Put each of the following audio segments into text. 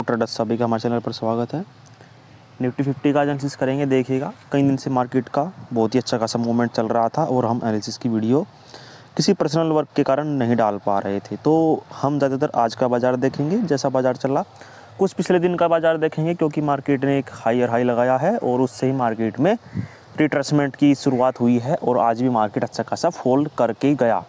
Traders सभी का हमारे चैनल पर स्वागत है। निफ्टी 50 का एनालिसिस करेंगे। देखिएगा कई दिन से मार्केट का बहुत ही अच्छा खासा मूवमेंट चल रहा था और हम एनालिसिस की वीडियो किसी पर्सनल वर्क के कारण नहीं डाल पा रहे थे, तो हम ज़्यादातर आज का बाज़ार देखेंगे। जैसा बाज़ार चला कुछ पिछले दिन का बाज़ार देखेंगे, क्योंकि मार्केट ने एक हाई लगाया है और उससे ही मार्केट में रिट्रेसमेंट की शुरुआत हुई है और आज भी मार्केट अच्छा खासा फोल्ड करके गया।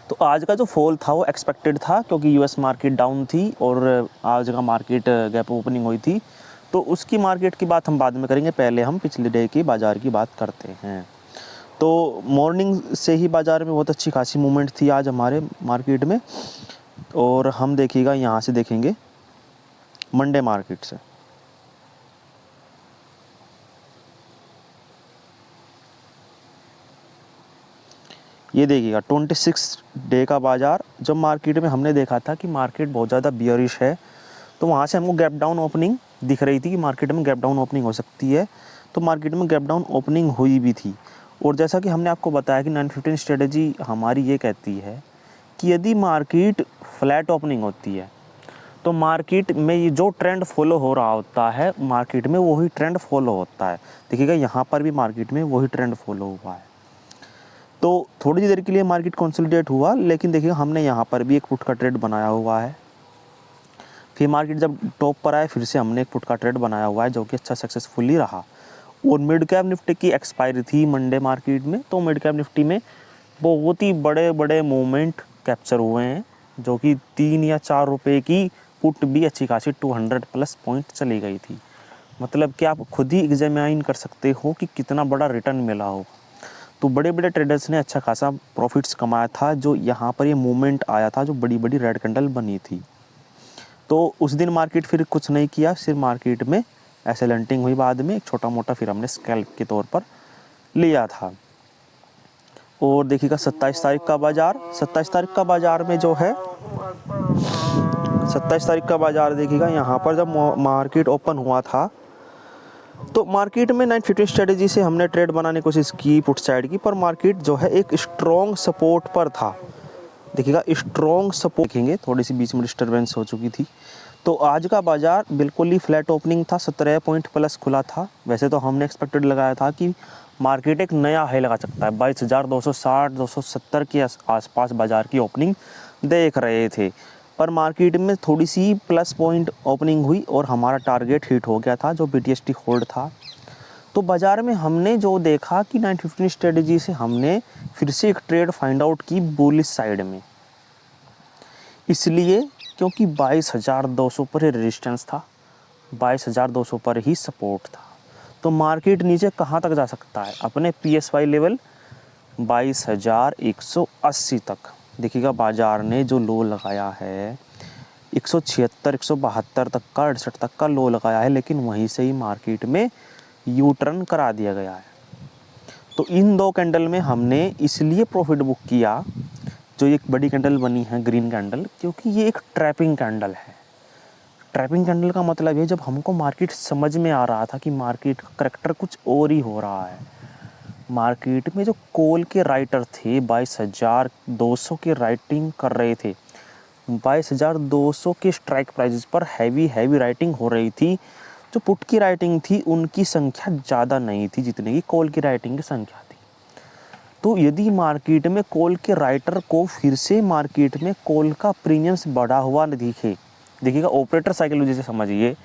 तो आज का जो फॉल था वो एक्सपेक्टेड था, क्योंकि यूएस मार्केट डाउन थी और आज का मार्केट गैप ओपनिंग हुई थी। तो उसकी मार्केट की बात हम बाद में करेंगे, पहले हम पिछले डे की बाज़ार की बात करते हैं। तो मॉर्निंग से ही बाज़ार में बहुत अच्छी खासी मूवमेंट थी आज हमारे मार्केट में। और हम देखिएगा यहाँ से देखेंगे मंडे मार्केट से। ये देखिएगा 26 डे का बाज़ार, जब मार्केट में हमने देखा था कि मार्केट बहुत ज़्यादा बियरिश है, तो वहाँ से हमको गैप डाउन ओपनिंग दिख रही थी कि मार्केट में गैप डाउन ओपनिंग हो सकती है। तो मार्केट में गैप डाउन ओपनिंग हुई भी थी। और जैसा कि हमने आपको बताया कि 915 स्ट्रेटजी हमारी ये कहती है कि यदि मार्केट फ्लैट ओपनिंग होती है तो मार्केट में ये जो ट्रेंड फॉलो हो रहा होता है, मार्केट में वही ट्रेंड फॉलो होता है। देखिएगा यहाँ पर भी मार्केट में वही ट्रेंड फॉलो हुआ है। तो थोड़ी सी देर के लिए मार्केट कंसोलिडेट हुआ, लेकिन देखिए हमने यहाँ पर भी एक पुट का ट्रेड बनाया हुआ है। फिर मार्केट जब टॉप पर आए फिर से हमने एक पुट का ट्रेड बनाया हुआ है, जो कि अच्छा सक्सेसफुली रहा। और मिड कैप निफ्टी की एक्सपायरी थी मंडे मार्केट में, तो मिड कैप निफ्टी में बहुत ही बड़े बड़े मूवमेंट कैप्चर हुए हैं, जो कि 3 या 4 रुपए की पुट भी अच्छी खासी 200 प्लस पॉइंट चली गई थी। मतलब कि आप खुद ही एग्जामिन कर सकते हो कि कितना बड़ा रिटर्न मिला हो। तो बड़े बड़े ट्रेडर्स ने अच्छा खासा प्रॉफिट्स कमाया था, जो यहाँ पर ये मूवमेंट आया था, जो बड़ी बड़ी रेड कैंडल बनी थी। तो उस दिन मार्केट फिर कुछ नहीं किया, सिर्फ मार्केट में ऐसे लंटिंग हुई। बाद में एक छोटा मोटा फिर हमने स्कैल्प के तौर पर लिया था। और देखिएगा 27 तारीख का बाज़ार, 27 तारीख का बाज़ार में जो है 27 तारीख का बाज़ार देखिएगा यहाँ पर जब मार्केट ओपन हुआ था, तो मार्केट में 915 स्ट्रेटजी से हमने ट्रेड बनाने की कोशिश की पुट साइड की, पर मार्केट जो है एक स्ट्रॉन्ग सपोर्ट पर था। देखिएगा स्ट्रॉन्ग सपोर्ट देखेंगे, थोड़ी सी बीच में डिस्टर्बेंस हो चुकी थी। तो आज का बाज़ार बिल्कुल ही फ्लैट ओपनिंग था, 17 पॉइंट प्लस खुला था। वैसे तो हमने एक्सपेक्टेड लगाया था कि मार्केट एक नया हाई लगा सकता है, 22,260 270 के आसपास बाज़ार की ओपनिंग देख रहे थे। पर मार्केट में थोड़ी सी प्लस पॉइंट ओपनिंग हुई और हमारा टारगेट हिट हो गया था, जो BTST होल्ड था। तो बाज़ार में हमने जो देखा कि 915 स्ट्रेटजी से हमने फिर से एक ट्रेड फाइंड आउट की बुलिश साइड में, इसलिए क्योंकि 22,200 पर ही रेजिस्टेंस था, 22,200 पर ही सपोर्ट था। तो मार्केट नीचे कहाँ तक जा सकता है? अपने PSY लेवल 22,180 तक। देखिएगा बाज़ार ने जो लो लगाया है 176 172 तक का 68 तक का लो लगाया है, लेकिन वहीं से ही मार्केट में यू टर्न करा दिया गया है। तो इन दो कैंडल में हमने इसलिए प्रॉफिट बुक किया, जो एक बड़ी कैंडल बनी है ग्रीन कैंडल, क्योंकि ये एक ट्रैपिंग कैंडल है। ट्रैपिंग कैंडल का मतलब है जब हमको मार्केट समझ में आ रहा था कि मार्केट का करैक्टर कुछ और ही हो रहा है। मार्केट में जो कॉल के राइटर थे 22,200 के राइटिंग कर रहे थे, 22,200 के स्ट्राइक प्राइसेस पर हैवी राइटिंग हो रही थी। जो पुट की राइटिंग थी उनकी संख्या ज़्यादा नहीं थी जितने की कॉल की राइटिंग की संख्या थी। तो यदि मार्केट में कॉल के राइटर को फिर से मार्केट में कॉल का प्रीमियम्स बढ़ा हुआ दिखे, देखिएगा ऑपरेटर साइकोलॉजी से समझिए,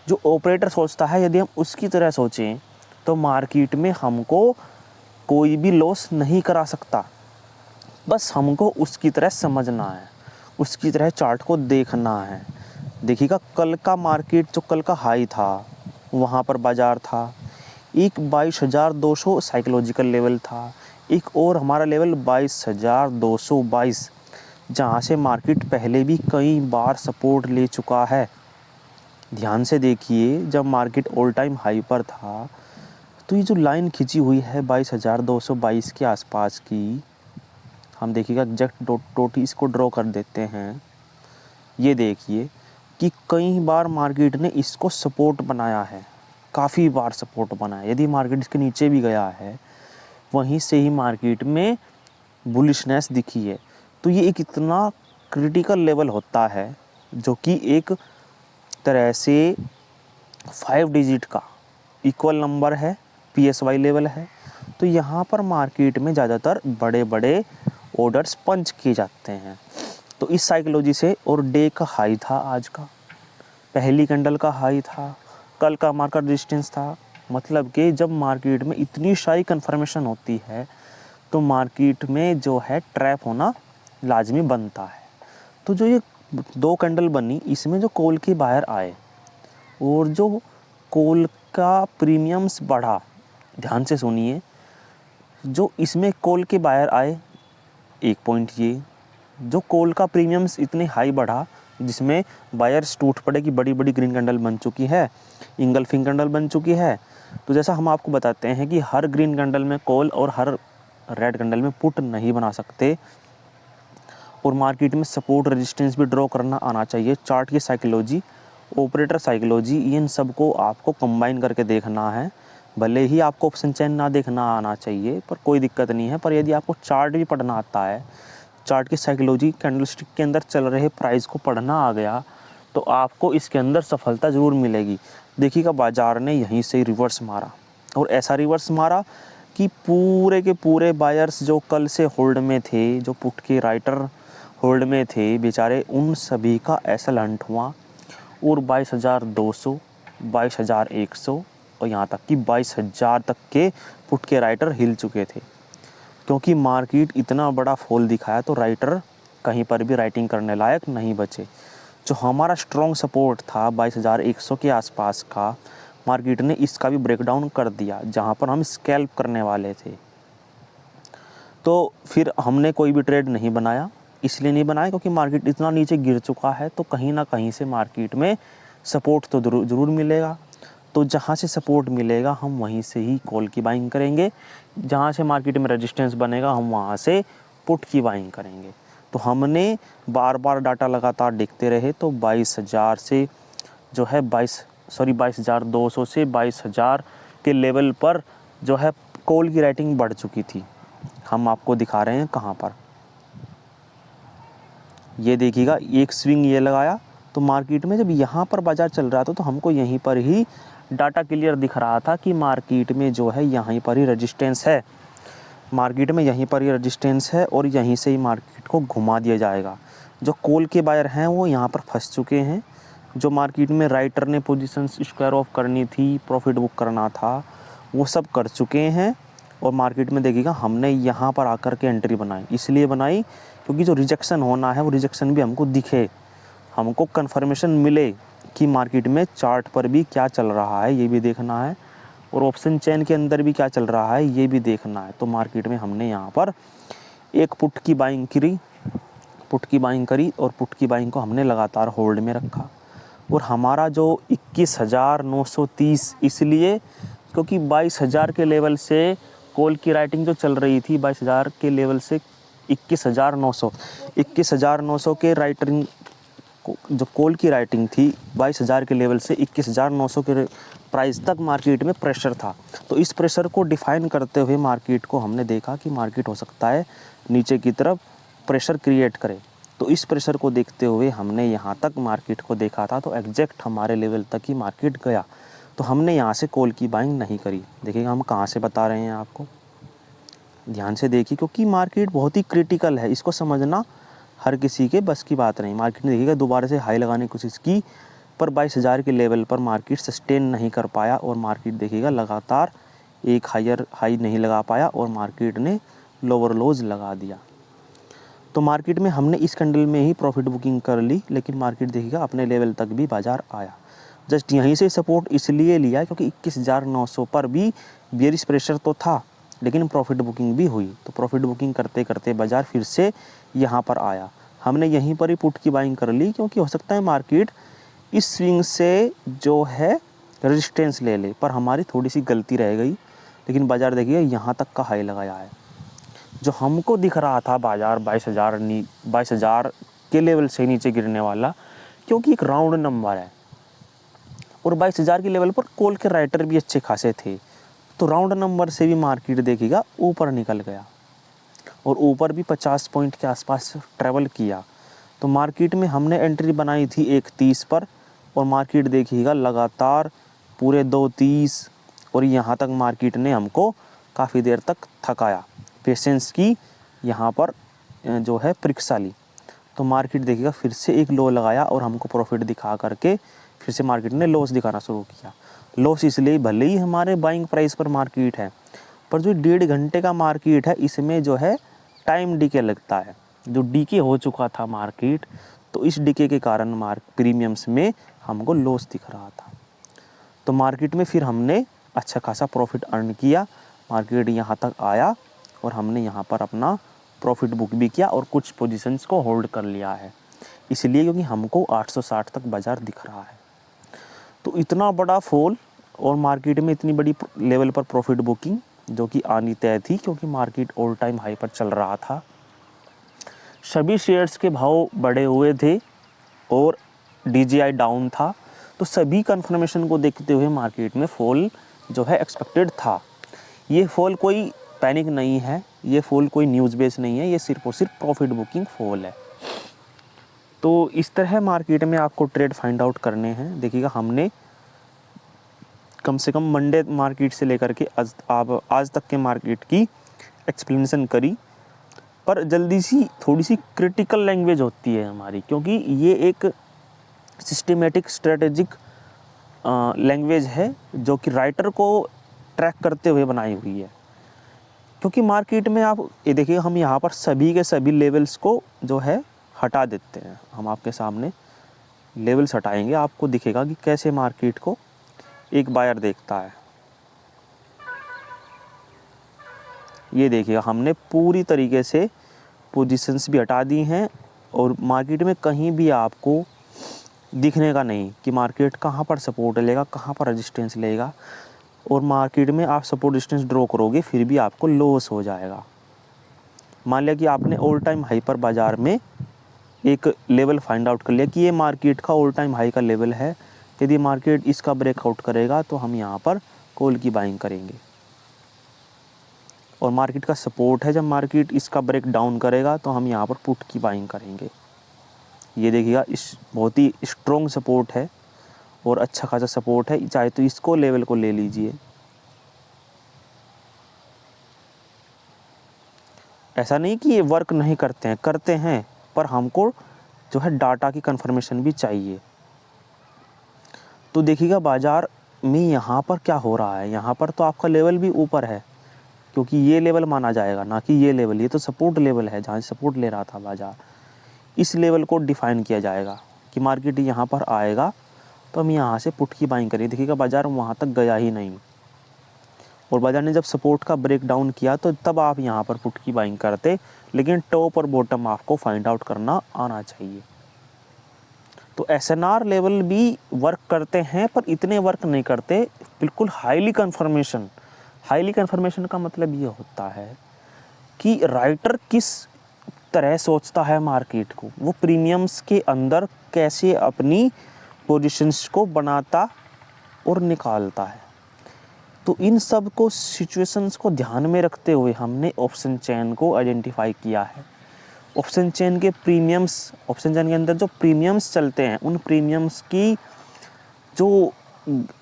जो ऑपरेटर सोचता है यदि हम उसकी तरह सोचें तो मार्केट में हमको कोई भी लॉस नहीं करा सकता। बस हमको उसकी तरह समझना है, उसकी तरह चार्ट को देखना है। देखिएगा कल का मार्केट, जो कल का हाई था वहाँ पर बाज़ार था, एक 22,200 साइकोलॉजिकल लेवल था, एक और हमारा लेवल 22,222, जहाँ से मार्केट पहले भी कई बार सपोर्ट ले चुका है। ध्यान से देखिए, जब मार्केट ऑल टाइम हाई पर था तो ये जो लाइन खिंची हुई है 22,222 के आसपास की, हम देखिएगा एग्जैक्ट डॉट इसको ड्रॉ कर देते हैं। ये देखिए कि कई बार मार्केट ने इसको सपोर्ट बनाया है, काफ़ी बार सपोर्ट बनाया। यदि मार्केट इसके नीचे भी गया है, वहीं से ही मार्केट में बुलिशनेस दिखी है। तो ये एक इतना क्रिटिकल लेवल होता है, जो कि एक तरह से 5 डिजिट का इक्वल नंबर है, PSY लेवल है। तो यहाँ पर मार्केट में ज़्यादातर बड़े बड़े ऑर्डर्स पंच किए जाते हैं। तो इस साइकोलॉजी से, और डे का हाई था आज का, पहली कैंडल का हाई था, कल का मार्केट रेजिस्टेंस था। मतलब कि जब मार्केट में इतनी सारी कन्फर्मेशन होती है तो मार्केट में जो है ट्रैप होना लाजमी बनता है। तो जो ये 2 कैंडल बनी, इसमें जो कॉल के बायर आए और जो कॉल का प्रीमियम्स बढ़ा, ध्यान से सुनिए, जो इसमें कॉल के बायर आए, एक पॉइंट ये, जो कॉल का प्रीमियम्स इतने हाई बढ़ा जिसमें बायर्स टूट पड़े कि बड़ी बड़ी ग्रीन कैंडल बन चुकी है, इंगल्फिंग कैंडल बन चुकी है। तो जैसा हम आपको बताते हैं कि हर ग्रीन कैंडल में कॉल और हर रेड कैंडल में पुट नहीं बना सकते, और मार्केट में सपोर्ट रेजिस्टेंस भी ड्रॉ करना आना चाहिए। चार्ट की साइकोलॉजी, ऑपरेटर साइकोलॉजी, इन सबको आपको कंबाइन करके देखना है। भले ही आपको ऑप्शन चेन ना देखना आना चाहिए पर कोई दिक्कत नहीं है, पर यदि आपको चार्ट भी पढ़ना आता है, चार्ट की साइकोलॉजी, कैंडलस्टिक के अंदर चल रहे प्राइस को पढ़ना आ गया, तो आपको इसके अंदर सफलता ज़रूर मिलेगी। देखिएगा बाजार ने यहीं से रिवर्स मारा, और ऐसा रिवर्स मारा कि पूरे के पूरे बायर्स जो कल से होल्ड में थे, जो पुट के राइटर होल्ड में थे बेचारे, उन सभी का एसएल हंट हुआ और 22,200, 22,100 और यहाँ तक कि 22,000 तक के पुट के राइटर हिल चुके थे। क्योंकि मार्केट इतना बड़ा फॉल दिखाया तो राइटर कहीं पर भी राइटिंग करने लायक नहीं बचे। जो हमारा स्ट्रॉन्ग सपोर्ट था 22,100 के आसपास का, मार्केट ने इसका भी ब्रेकडाउन कर दिया, जहाँ पर हम स्कैल्प करने वाले थे। तो फिर हमने कोई भी ट्रेड नहीं बनाया, इसलिए नहीं बनाया क्योंकि मार्केट इतना नीचे गिर चुका है, तो कहीं ना कहीं से मार्केट में सपोर्ट तो ज़रूर मिलेगा। तो जहाँ से सपोर्ट मिलेगा हम वहीं से ही कॉल की बाइंग करेंगे, जहाँ से मार्केट में रेजिस्टेंस बनेगा हम वहाँ से पुट की बाइंग करेंगे। तो हमने बार बार डाटा लगातार देखते रहे, तो 22,000 से जो है 22,200 से 22,000 के लेवल पर जो है कॉल की राइटिंग बढ़ चुकी थी। हम आपको दिखा रहे हैं कहाँ पर, ये देखिएगा, एक स्विंग ये लगाया, तो मार्केट में जब यहाँ पर बाजार चल रहा था तो हमको यहीं पर ही डाटा क्लियर दिख रहा था कि मार्केट में जो है यहीं पर ही रेजिस्टेंस है, मार्केट में यहीं पर ही रेजिस्टेंस है और यहीं से ही मार्केट को घुमा दिया जाएगा। जो कॉल के बायर हैं वो यहाँ पर फंस चुके हैं, जो मार्केट में राइटर ने पोजीशंस स्क्वायर ऑफ करनी थी, प्रॉफिट बुक करना था, वो सब कर चुके हैं। और मार्केट में देखिएगा हमने यहाँ पर आकर के एंट्री बनाई, इसलिए बनाई क्योंकि जो रिजेक्शन होना है वो रिजेक्शन भी हमको दिखे, हमको कन्फर्मेशन मिले कि मार्केट में चार्ट पर भी क्या चल रहा है ये भी देखना है, और ऑप्शन चेन के अंदर भी क्या चल रहा है ये भी देखना है। तो मार्केट में हमने यहाँ पर एक पुट की बाइंग करी और पुट की बाइंग को हमने लगातार होल्ड में रखा। और हमारा जो 21,930 इसलिए क्योंकि 22,000 के लेवल से कॉल की राइटिंग जो चल रही थी, 22,000 के लेवल से 21,900 के राइटिंग जो कॉल की राइटिंग थी 22,000 के लेवल से 21,900 के प्राइस तक मार्केट में प्रेशर था। तो इस प्रेशर को डिफाइन करते हुए मार्केट को हमने देखा कि मार्केट हो सकता है नीचे की तरफ प्रेशर क्रिएट करे। तो इस प्रेशर को देखते हुए हमने यहाँ तक मार्केट को देखा था, तो एग्जैक्ट हमारे लेवल तक ही मार्केट गया, तो हमने यहाँ से कॉल की बाइंग नहीं करी। देखिएगा हम कहाँ से बता रहे हैं आपको, ध्यान से देखिए, क्योंकि मार्केट बहुत ही क्रिटिकल है, इसको समझना हर किसी के बस की बात नहीं। मार्केट ने देखिएगा दोबारा से हाई लगाने की कोशिश की, पर 22,000 के लेवल पर मार्केट सस्टेन नहीं कर पाया, और मार्केट देखिएगा लगातार एक हाई नहीं लगा पाया और मार्केट ने लोअर लोज लगा दिया। तो मार्केट में हमने इस कैंडल में ही प्रॉफिट बुकिंग कर ली, लेकिन मार्केट देखिएगा अपने लेवल तक भी बाजार आया। जस्ट यहीं से सपोर्ट इसलिए लिया क्योंकि 21,900 पर भी बेयरिश प्रेशर तो था, लेकिन प्रॉफिट बुकिंग भी हुई। तो प्रॉफिट बुकिंग करते करते बाजार फिर से यहाँ पर आया, हमने यहीं पर ही पुट की बाइंग कर ली, क्योंकि हो सकता है मार्केट इस स्विंग से जो है रेजिस्टेंस ले ले, पर हमारी थोड़ी सी गलती रह गई। लेकिन बाजार देखिए यहाँ तक का हाई लगाया है, जो हमको दिख रहा था बाजार 22,000 के लेवल से नीचे गिरने वाला, क्योंकि एक राउंड नंबर है और 22,000 के लेवल पर कॉल के राइटर भी अच्छे खासे थे, तो राउंड नंबर से भी मार्केट देखिएगा ऊपर निकल गया और ऊपर भी 50 पॉइंट के आसपास ट्रैवल किया। तो मार्केट में हमने एंट्री बनाई थी 1.30 पर, और मार्केट देखिएगा लगातार पूरे 2.30 और यहाँ तक मार्केट ने हमको काफ़ी देर तक थकाया, पेशेंस की यहाँ पर जो है परीक्षा ली। तो मार्केट देखिएगा फिर से एक लो लगाया और हमको प्रॉफिट दिखा करके फिर से मार्केट ने लॉस दिखाना शुरू किया। लॉस इसलिए भले ही हमारे बाइंग प्राइस पर मार्केट है, पर जो 1.5 घंटे का मार्केट है इसमें जो है टाइम डीके लगता है। जो डीके हो चुका था मार्केट, तो इस डीके के कारण प्रीमियम्स में हमको लॉस दिख रहा था। तो मार्केट में फिर हमने अच्छा खासा प्रॉफिट अर्न किया। मार्केट यहाँ तक आया और हमने यहाँ पर अपना प्रॉफिट बुक भी किया और कुछ पोजीशंस को होल्ड कर लिया है, इसलिए क्योंकि हमको 860 तक बाज़ार दिख रहा है। तो इतना बड़ा फॉल और मार्केट में इतनी बड़ी लेवल पर प्रॉफिट बुकिंग जो कि आनी तय थी, क्योंकि मार्केट ऑल टाइम हाई पर चल रहा था। सभी शेयर्स के भाव बढ़े हुए थे और DJI डाउन था, तो सभी कन्फर्मेशन को देखते हुए मार्केट में फॉल जो है एक्सपेक्टेड था। ये फॉल कोई पैनिक नहीं है, ये फॉल कोई न्यूज़ बेस नहीं है, ये सिर्फ और सिर्फ प्रॉफिट बुकिंग फॉल है। तो इस तरह मार्केट में आपको ट्रेड फाइंड आउट करने हैं। देखिएगा हमने कम से कम मंडे मार्केट से लेकर के आज तक के मार्केट की एक्सप्लेनेशन करी, पर जल्दी सी थोड़ी सी क्रिटिकल लैंग्वेज होती है हमारी, क्योंकि ये एक सिस्टमेटिक स्ट्रेटेजिक लैंग्वेज है जो कि राइटर को ट्रैक करते हुए बनाई हुई है। क्योंकि मार्केट में आप ये देखिए, हम यहाँ पर सभी के सभी लेवल्स को जो है हटा देते हैं। हम आपके सामने लेवल्स हटाएंगे, आपको दिखेगा कि कैसे मार्केट को एक बायर देखता है। ये देखिएगा हमने पूरी तरीके से पोजीशंस भी हटा दी हैं और मार्केट में कहीं भी आपको दिखने का नहीं कि मार्केट कहाँ पर सपोर्ट लेगा, कहाँ पर रेजिस्टेंस लेगा। और मार्केट में आप सपोर्ट रेजिस्टेंस ड्रॉ करोगे फिर भी आपको लॉस हो जाएगा। मान लिया कि आपने ऑल टाइम हाई पर बाज़ार में एक लेवल फाइंड आउट कर लिया कि ये मार्केट का ऑल टाइम हाई का लेवल है, यदि मार्केट इसका ब्रेकआउट करेगा तो हम यहाँ पर कॉल की बाइंग करेंगे। और मार्केट का सपोर्ट है, जब मार्केट इसका ब्रेक डाउन करेगा तो हम यहाँ पर पुट की बाइंग करेंगे। ये देखिएगा इस बहुत ही स्ट्रॉन्ग सपोर्ट है और अच्छा खासा सपोर्ट है, चाहे तो इसको लेवल को ले लीजिए। ऐसा नहीं कि ये वर्क नहीं करते हैं, पर हमको जो है डाटा की कंफर्मेशन भी चाहिए। तो देखिएगा बाज़ार में यहाँ पर क्या हो रहा है, यहाँ पर तो आपका लेवल भी ऊपर है, क्योंकि ये लेवल माना जाएगा, ना कि ये लेवल। ये तो सपोर्ट लेवल है जहाँ सपोर्ट ले रहा था बाज़ार। इस लेवल को डिफ़ाइन किया जाएगा कि मार्केट यहाँ पर आएगा तो हम यहाँ से पुट की बाइंग करें। देखिएगा बाज़ार वहाँ तक गया ही नहीं और बाज़ार ने जब सपोर्ट का ब्रेक डाउन किया तो तब आप यहाँ पर पुट की बाइंग करते, लेकिन टॉप और बॉटम आपको फाइंड आउट करना आना चाहिए। तो SNR लेवल भी वर्क करते हैं, पर इतने वर्क नहीं करते। बिल्कुल हाईली कन्फर्मेशन का मतलब ये होता है कि राइटर किस तरह सोचता है मार्केट को, वो प्रीमियम्स के अंदर कैसे अपनी पोजीशंस को बनाता और निकालता है। तो इन सब को सिचुएशंस को ध्यान में रखते हुए हमने ऑप्शन चेन को आइडेंटिफाई किया है। ऑप्शन चेन के अंदर जो प्रीमियम्स चलते हैं, उन प्रीमियम्स की जो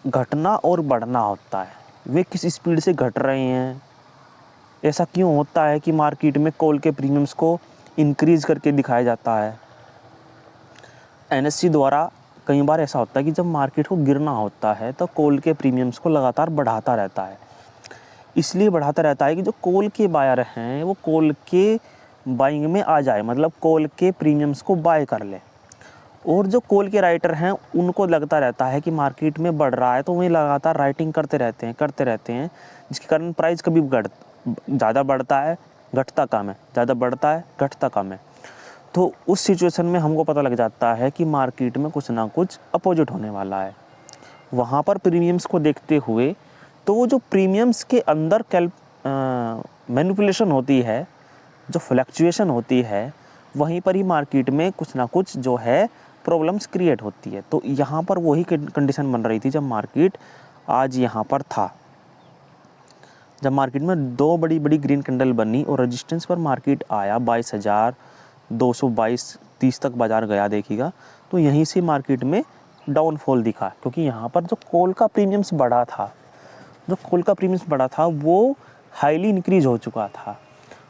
घटना और बढ़ना होता है, वे किस स्पीड से घट रहे हैं। ऐसा क्यों होता है कि मार्केट में कॉल के प्रीमियम्स को इंक्रीज़ करके दिखाया जाता है। NSE द्वारा कई बार ऐसा होता है कि जब मार्केट को गिरना होता है तो कॉल के प्रीमियम्स को लगातार बढ़ाता रहता है। इसलिए बढ़ाता रहता है कि जो कॉल के बायर हैं वो कॉल के बाइंग में आ जाए, मतलब कॉल के प्रीमियम्स को बाय कर ले। और जो कॉल के राइटर हैं उनको लगता रहता है कि मार्केट में बढ़ रहा है, तो वही लगातार राइटिंग करते रहते हैं, जिसके कारण प्राइस कभी ज़्यादा बढ़ता है, घटता कम है, ज़्यादा बढ़ता है, घटता कम है। तो उस सिचुएशन में हमको पता लग जाता है कि मार्केट में कुछ ना कुछ अपोजिट होने वाला है। वहाँ पर प्रीमियम्स को देखते हुए तो वो जो प्रीमियम्स के अंदर मैनिपुलेशन होती है, जो फ्लक्चुएशन होती है, वहीं पर ही मार्केट में कुछ ना कुछ जो है प्रॉब्लम्स क्रिएट होती है। तो यहाँ पर वही कंडीशन बन रही थी जब मार्केट आज यहाँ पर था, जब मार्केट में दो बड़ी बड़ी ग्रीन कैंडल बनी और रेजिस्टेंस पर मार्केट आया 22,222-30 तक बाज़ार गया। देखिएगा तो यहीं से मार्केट में डाउनफॉल दिखा, क्योंकि यहाँ पर जो कोल का प्रीमियम्स बढ़ा था वो हाईली इंक्रीज हो चुका था।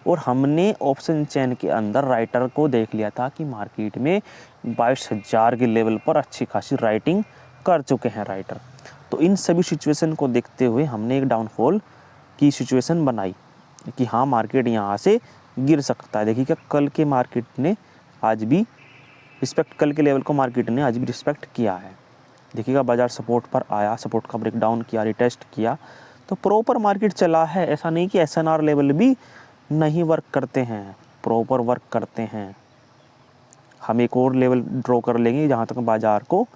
और हमने ऑप्शन चेन के अंदर राइटर को देख लिया था कि मार्केट में 22,000 के लेवल पर अच्छी खासी राइटिंग कर चुके हैं राइटर। तो इन सभी सिचुएशन को देखते हुए हमने एक डाउनफॉल की सिचुएशन बनाई कि हाँ, मार्केट यहाँ से गिर सकता है। देखिए क्या कल के मार्केट ने आज भी कल के लेवल को मार्केट ने आज भी रिस्पेक्ट किया है। देखिएगा बाजार सपोर्ट पर आया, सपोर्ट का ब्रेकडाउन किया, रिटेस्ट किया, तो प्रॉपर मार्केट चला है। ऐसा नहीं कि SNR लेवल भी नहीं वर्क करते हैं, प्रॉपर वर्क करते हैं। हम एक और लेवल ड्रॉ कर लेंगे जहाँ तक बाजार को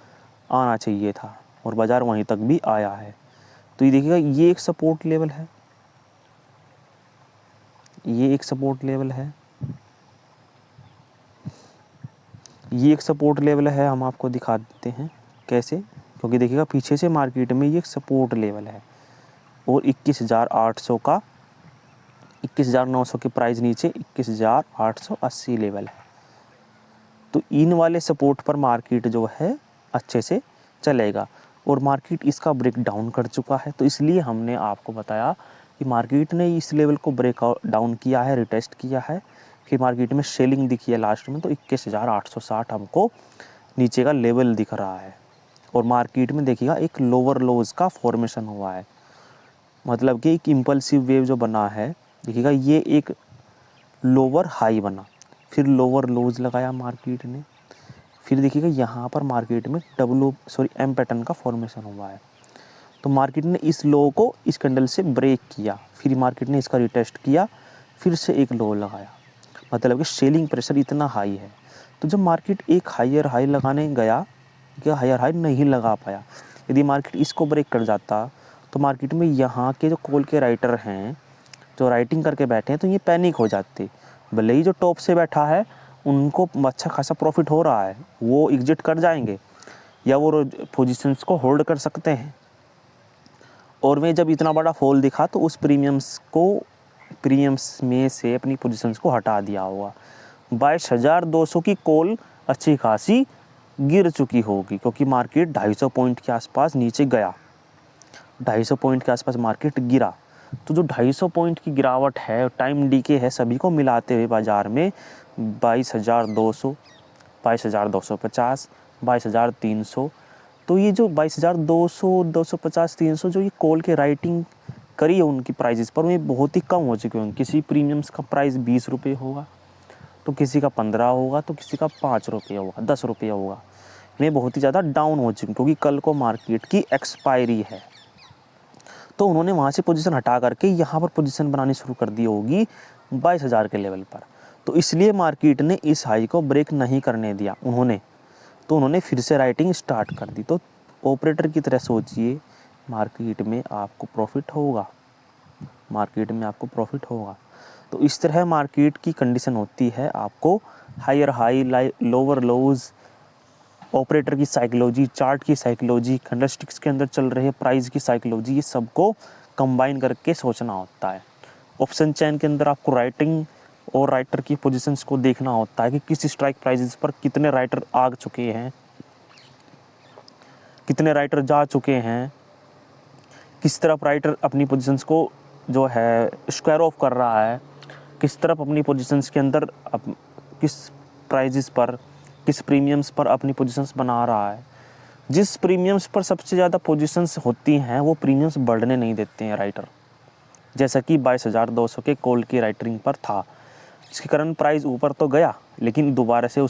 आना चाहिए था, और बाजार वहीं तक भी आया है। तो ये देखिएगा ये एक सपोर्ट लेवल है, ये एक सपोर्ट लेवल है, ये एक सपोर्ट लेवल है। हम आपको दिखा देते हैं कैसे, क्योंकि देखिएगा पीछे से मार्केट में ये एक सपोर्ट लेवल है और 21,800 का 21,900 के प्राइस नीचे 21,880 लेवल है। तो इन वाले सपोर्ट पर मार्केट जो है अच्छे से चलेगा, और मार्केट इसका ब्रेक डाउन कर चुका है। तो इसलिए हमने आपको बताया कि मार्केट ने इस लेवल को ब्रेक डाउन किया है, रिटेस्ट किया है, फिर मार्केट में सेलिंग दिखी है लास्ट में, तो 21,860 हमको नीचे का लेवल दिख रहा है। और मार्केट में देखिएगा एक लोअर लोज का फॉर्मेशन हुआ है, मतलब कि एक इम्पल्सिव वेव जो बना है। देखिएगा ये एक लोअर हाई बना, फिर लोअर लोज लगाया मार्केट ने, फिर देखिएगा यहाँ पर मार्केट में एम पैटर्न का फॉर्मेशन हुआ है। तो मार्केट ने इस लो को इस कैंडल से ब्रेक किया, फिर मार्केट ने इसका रिटेस्ट किया, फिर से एक लो लगाया, मतलब कि सेलिंग प्रेशर इतना हाई है। तो जब मार्केट एक हायर हाई लगाने गया, क्या हायर हाई नहीं लगा पाया, यदि मार्केट इसको ब्रेक कर जाता तो मार्केट में यहाँ के जो कॉल के राइटर हैं, जो राइटिंग करके बैठे हैं, तो ये पैनिक हो जाते। भले ही जो टॉप से बैठा है उनको अच्छा खासा प्रॉफिट हो रहा है, वो एग्जिट कर जाएंगे या वो पोजीशंस को होल्ड कर सकते हैं। और वे जब इतना बड़ा फॉल दिखा तो उस प्रीमियम्स में से अपनी पोजीशंस को हटा दिया होगा। 22,200 की कॉल अच्छी खासी गिर चुकी होगी, क्योंकि मार्केट 250 पॉइंट के आसपास नीचे गया, 250 पॉइंट के आसपास मार्केट गिरा। तो जो 250 पॉइंट की गिरावट है, टाइम डीके है, सभी को मिलाते हुए बाजार में 22,200, 22,250, 22,300, तो ये जो 22,200, 250, 300 जो ये कॉल के राइटिंग करी है उनकी प्राइजेस पर, वो बहुत ही कम हो चुके होंगे। किसी प्रीमियम्स का प्राइस 20 रुपये होगा, तो किसी का 15 होगा, तो किसी का 5 रुपये होगा, 10 रुपये होगा। ये बहुत ही ज़्यादा डाउन हो चुके, क्योंकि कल को मार्केट की एक्सपायरी है। तो उन्होंने वहाँ से पोजीशन हटा करके यहाँ पर पोजीशन बनानी शुरू कर दी होगी 22,000 के लेवल पर। तो इसलिए मार्केट ने इस हाई को ब्रेक नहीं करने दिया उन्होंने फिर से राइटिंग स्टार्ट कर दी। तो ऑपरेटर की तरह सोचिए, मार्केट में आपको प्रॉफिट होगा, तो इस तरह मार्केट की कंडीशन होती है। आपको higher high, lower lows, operator की साइकोलॉजी, चार्ट की साइकोलॉजी, कैंडलस्टिक्स के अंदर चल रहे प्राइस की साइकोलॉजी, ये सबको कंबाइन करके सोचना होता है। ऑप्शन चेन के अंदर आपको राइटिंग और राइटर की पोजीशंस को देखना होता है कि किस स्ट्राइक प्राइसेस पर कितने राइटर आ चुके हैं, कितने राइटर जा चुके हैं, किस तरफ राइटर अपनी पोजीशंस को जो है स्क्वायर ऑफ कर रहा है, किस तरफ अपनी पोजीशंस के अंदर किस प्राइजेस पर, किस प्रीमियम्स पर अपनी पोजीशंस बना रहा है। जिस प्रीमियम्स पर सबसे ज़्यादा पोजीशंस होती हैं वो प्रीमियम्स बढ़ने नहीं देते हैं राइटर, जैसा कि 22,200 के कॉल की राइटरिंग पर था, जिसके कारण प्राइस ऊपर तो गया, लेकिन दोबारा से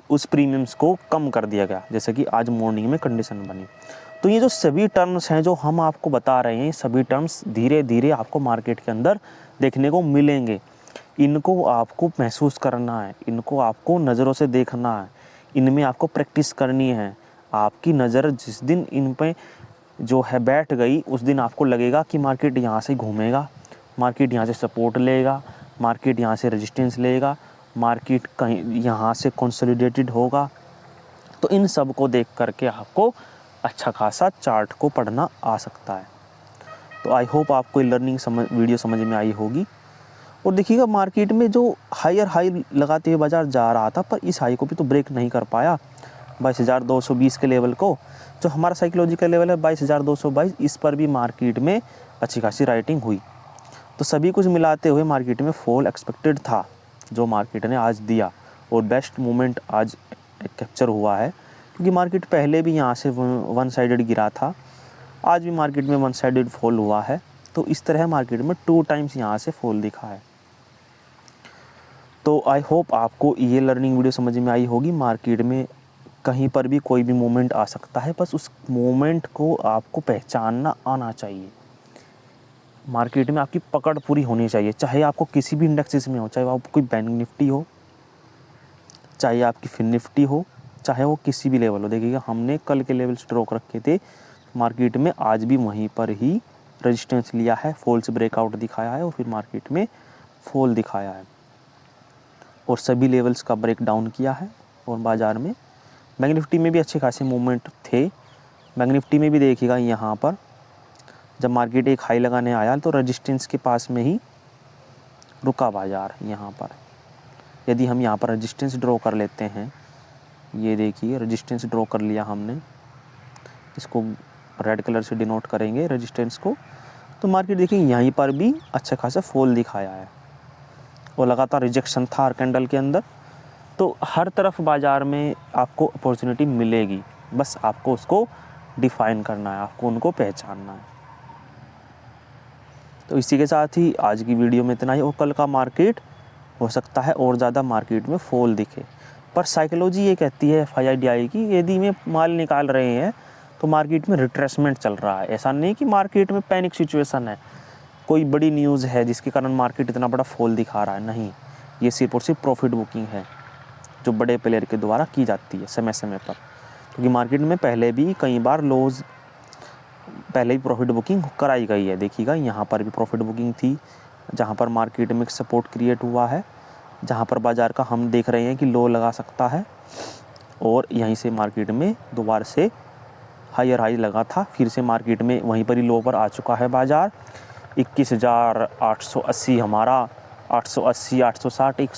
उस प्रीमियम्स को कम कर दिया गया, जैसे कि आज मॉर्निंग में कंडीशन बनी। तो ये जो सभी टर्म्स हैं जो हम आपको बता रहे हैं, सभी टर्म्स धीरे धीरे आपको मार्केट के अंदर देखने को मिलेंगे। इनको आपको महसूस करना है, इनको आपको नज़रों से देखना है, इनमें आपको प्रैक्टिस करनी है। आपकी नज़र जिस दिन इन पे जो है बैठ गई, उस दिन आपको लगेगा कि मार्केट यहाँ से घूमेगा, मार्केट यहाँ से सपोर्ट लेगा, मार्केट यहाँ से रेजिस्टेंस लेगा, मार्केट कहीं यहाँ से कंसोलिडेटेड होगा। तो इन सब को देख करके आपको अच्छा खासा चार्ट को पढ़ना आ सकता है। तो आई होप आपको लर्निंग वीडियो समझ में आई होगी। और देखिएगा मार्केट में जो हायर हाई लगाते हुए बाजार जा रहा था, पर इस हाई को भी तो ब्रेक नहीं कर पाया। 22,220 के लेवल को, जो हमारा साइकोलॉजिकल लेवल है 22,222, इस पर भी मार्केट में अच्छी खासी राइटिंग हुई। तो सभी कुछ मिलाते हुए मार्केट में फॉल एक्सपेक्टेड था, जो मार्केट ने आज दिया, और बेस्ट मोमेंट आज कैप्चर हुआ है, क्योंकि मार्केट पहले भी यहाँ से वन साइडेड गिरा था, आज भी मार्केट में वन साइडेड फॉल हुआ है। तो इस तरह मार्केट में 2 टाइम्स यहाँ से फॉल दिखा है। तो आई होप आपको ये लर्निंग वीडियो समझ में आई होगी। मार्केट में कहीं पर भी कोई भी मोमेंट आ सकता है, बस उस मोमेंट को आपको पहचानना आना चाहिए। मार्केट में आपकी पकड़ पूरी होनी चाहिए, चाहे आपको किसी भी इंडेक्सेस में हो, चाहे वो कोई बैंक निफ्टी हो, चाहे आपकी फिन निफ्टी हो, चाहे वो किसी भी लेवल हो। देखिएगा हमने कल के लेवल स्ट्रोक रखे थे मार्केट में, आज भी वहीं पर ही रेजिस्टेंस लिया है, फॉल से ब्रेकआउट दिखाया है और फिर मार्केट में फॉल दिखाया है, और सभी लेवल्स का ब्रेक डाउन किया है। और बाज़ार में बैंक निफ्टी में भी अच्छे खासे मूवमेंट थे। बैंक निफ्टी में भी देखिएगा यहाँ पर जब मार्केट एक हाई लगाने आया तो रेजिस्टेंस के पास में ही रुका बाज़ार। यहाँ पर यदि हम यहाँ पर रेजिस्टेंस ड्रॉ कर लेते हैं, ये देखिए रेजिस्टेंस ड्रॉ कर लिया हमने, इसको रेड कलर से डिनोट करेंगे रेजिस्टेंस को, तो मार्केट देखिए यहीं पर भी अच्छा खासा फॉल दिखाया है और लगातार रिजेक्शन था हर कैंडल के अंदर। तो हर तरफ बाज़ार में आपको अपॉर्चुनिटी मिलेगी, बस आपको उसको डिफाइन करना है, आपको उनको पहचानना है। तो इसी के साथ ही आज की वीडियो में इतना ही, और कल का मार्केट हो सकता है और ज़्यादा मार्केट में फॉल दिखे, पर साइकोलॉजी ये कहती है FIDI की, यदि में माल निकाल रहे हैं तो मार्केट में रिट्रेसमेंट चल रहा है। ऐसा नहीं कि मार्केट में पैनिक सिचुएशन है, कोई बड़ी न्यूज़ है जिसके कारण मार्केट इतना बड़ा फॉल दिखा रहा है, नहीं, ये सिर्फ और सिर्फ प्रॉफिट बुकिंग है जो बड़े प्लेयर के द्वारा की जाती है समय समय पर, क्योंकि मार्केट में पहले भी कई बार लॉस, पहले ही प्रॉफिट बुकिंग कराई गई है। देखिएगा यहाँ पर भी प्रॉफिट बुकिंग थी, जहाँ पर मार्केट में एक सपोर्ट क्रिएट हुआ है, जहाँ पर बाज़ार का हम देख रहे हैं कि लो लगा सकता है, और यहीं से मार्केट में दोबारा से हायर हाई लगा था, फिर से मार्केट में वहीं पर ही लो पर आ चुका है बाज़ार। 21,880 हमारा, 880 860 एक